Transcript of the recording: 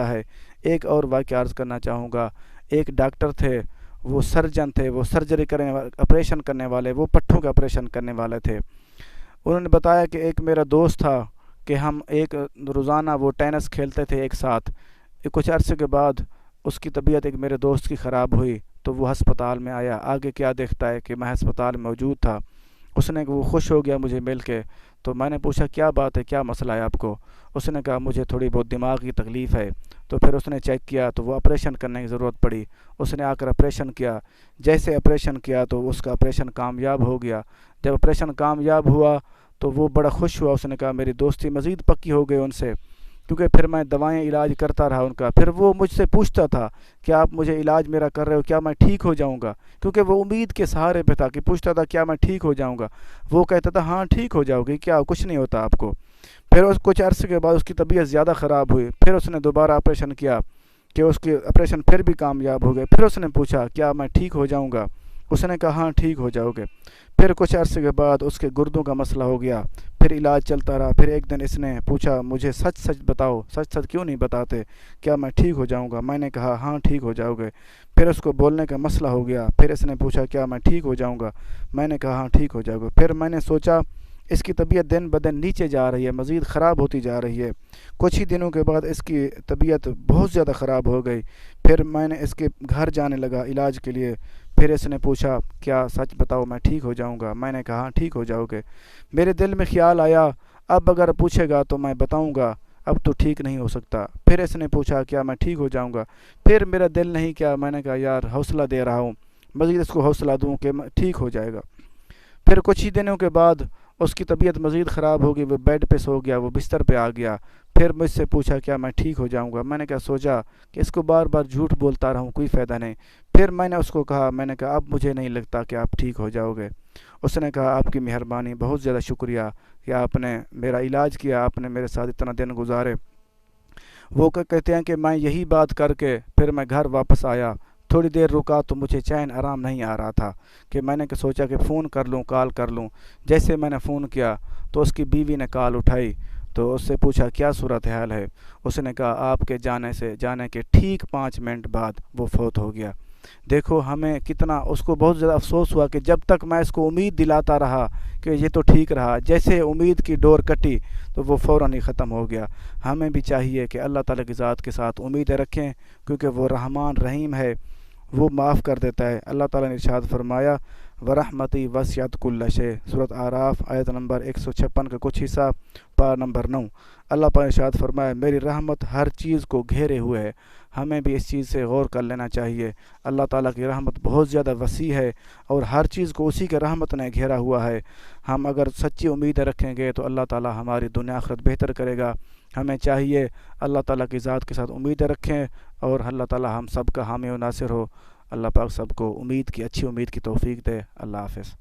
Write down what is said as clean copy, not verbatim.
ہے۔ ایک اور واقعہ عرض کرنا چاہوں گا۔ ایک ڈاکٹر تھے، وہ سرجن تھے، وہ سرجری کرنے والے، آپریشن کرنے والے، وہ پٹھوں کا آپریشن کرنے والے تھے۔ انہوں نے بتایا کہ ایک میرا دوست تھا کہ ہم ایک روزانہ وہ ٹینس کھیلتے تھے ایک ساتھ۔ کچھ عرصے کے بعد اس کی طبیعت ایک میرے دوست کی خراب ہوئی تو وہ ہسپتال میں آیا۔ آگے کیا دیکھتا ہے کہ میں ہسپتال میں موجود تھا۔ اس نے وہ خوش ہو گیا مجھے مل کے، تو میں نے پوچھا کیا بات ہے، کیا مسئلہ ہے آپ کو؟ اس نے کہا مجھے تھوڑی بہت دماغ کی تکلیف ہے۔ تو پھر اس نے چیک کیا تو وہ آپریشن کرنے کی ضرورت پڑی۔ اس نے آ کر آپریشن کیا۔ جیسے آپریشن کیا تو اس کا آپریشن کامیاب ہو گیا۔ جب آپریشن کامیاب ہوا تو وہ بڑا خوش ہوا۔ اس نے کہا میری دوستی مزید پکی ہو گئی ان سے، کیونکہ پھر میں دوائیں علاج کرتا رہا ان کا۔ پھر وہ مجھ سے پوچھتا تھا کہ آپ مجھے علاج میرا کر رہے ہو، کیا میں ٹھیک ہو جاؤں گا؟ کیونکہ وہ امید کے سہارے پہ تھا کہ پوچھتا تھا کیا میں ٹھیک ہو جاؤں گا؟ وہ کہتا تھا ہاں ٹھیک ہو جاؤ گے، کیا کچھ نہیں ہوتا آپ کو۔ پھر اس کچھ عرصے کے بعد اس کی طبیعت زیادہ خراب ہوئی۔ پھر اس نے دوبارہ آپریشن کیا کہ اس کی آپریشن پھر بھی کامیاب ہو گئے۔ پھر اس نے پوچھا کیا میں ٹھیک ہو جاؤں گا؟ اس نے کہا ہاں ٹھیک ہو جاؤ گے۔ پھر کچھ عرصے کے بعد اس کے گردوں کا مسئلہ ہو گیا۔ پھر علاج چلتا رہا۔ پھر ایک دن اس نے پوچھا مجھے سچ سچ بتاؤ، سچ سچ کیوں نہیں بتاتے، کیا میں ٹھیک ہو جاؤں گا؟ میں نے کہا ہاں ٹھیک ہو جاؤ گے۔ پھر اس کو بولنے کا مسئلہ ہو گیا۔ پھر اس نے پوچھا کیا میں ٹھیک ہو جاؤں گا؟ میں نے کہا ہاں ٹھیک ہو جاؤ گے۔ پھر میں نے سوچا اس کی طبیعت دن بدن نیچے جا رہی ہے، مزید خراب ہوتی جا رہی ہے۔ کچھ ہی دنوں کے بعد اس کی طبیعت بہت زیادہ خراب ہو گئی۔ پھر میں نے اس کے گھر جانے لگا علاج کے لیے۔ پھر اس نے پوچھا کیا سچ بتاؤ میں ٹھیک ہو جاؤں گا؟ میں نے کہا ہاں ٹھیک ہو جاؤ گے۔ میرے دل میں خیال آیا اب اگر پوچھے گا تو میں بتاؤں گا، اب تو ٹھیک نہیں ہو سکتا۔ پھر اس نے پوچھا کیا میں ٹھیک ہو جاؤں گا؟ پھر میرا دل نہیں کیا، میں نے کہا یار حوصلہ دے رہا ہوں، مزید اس کو حوصلہ دوں کہ ٹھیک ہو جائے گا۔ پھر کچھ ہی دنوں کے بعد اس کی طبیعت مزید خراب ہو گئی، وہ بیڈ پہ سو گیا، وہ بستر پہ آ گیا۔ پھر مجھ سے پوچھا کیا میں ٹھیک ہو جاؤں گا؟ میں نے کہا سوچا کہ اس کو بار بار جھوٹ بولتا رہوں، کوئی فائدہ نہیں۔ پھر میں نے اس کو کہا، میں نے کہا اب مجھے نہیں لگتا کہ آپ ٹھیک ہو جاؤ گے۔ اس نے کہا آپ کی مہربانی، بہت زیادہ شکریہ کہ آپ نے میرا علاج کیا، آپ نے میرے ساتھ اتنا دن گزارے۔ وہ کہتے ہیں کہ میں یہی بات کر کے پھر میں گھر واپس آیا۔ تھوڑی دیر رکا تو مجھے چین آرام نہیں آ رہا تھا کہ میں نے سوچا کہ فون کر لوں، کال کر لوں۔ جیسے میں نے فون کیا تو اس کی بیوی نے کال اٹھائی تو اس سے پوچھا کیا صورتحال ہے؟ اس نے کہا آپ کے جانے کے ٹھیک 5 منٹ بعد وہ فوت ہو گیا۔ دیکھو ہمیں کتنا، اس کو بہت زیادہ افسوس ہوا کہ جب تک میں اس کو امید دلاتا رہا کہ یہ تو ٹھیک رہا، جیسے امید کی ڈور کٹی تو وہ فوراً ہی ختم ہو گیا۔ ہمیں بھی چاہیے کہ اللہ تعالیٰ کی ذات کے ساتھ امیدیں رکھیں، کیونکہ وہ رحمان رحیم ہے، وہ معاف کر دیتا ہے۔ اللہ تعالیٰ نے ارشاد فرمایا ورحمتی وسعت کل شیء، سورۃ اعراف آیت نمبر 156 کا کچھ حصہ، پارہ نمبر 9۔ اللہ پاک نے ارشاد فرمایا میری رحمت ہر چیز کو گھیرے ہوئے ہے۔ ہمیں بھی اس چیز سے غور کر لینا چاہیے۔ اللہ تعالیٰ کی رحمت بہت زیادہ وسیع ہے اور ہر چیز کو اسی کے رحمت نے گھیرا ہوا ہے۔ ہم اگر سچی امیدیں رکھیں گے تو اللہ تعالیٰ ہماری دنیا آخرت بہتر کرے گا۔ ہمیں چاہیے اللہ تعالیٰ کی ذات کے ساتھ امیدیں رکھیں اور اللہ تعالیٰ ہم سب کا حامی و ناصر ہو۔ اللہ پاک سب کو اچھی امید کی توفیق دے۔ اللہ حافظ۔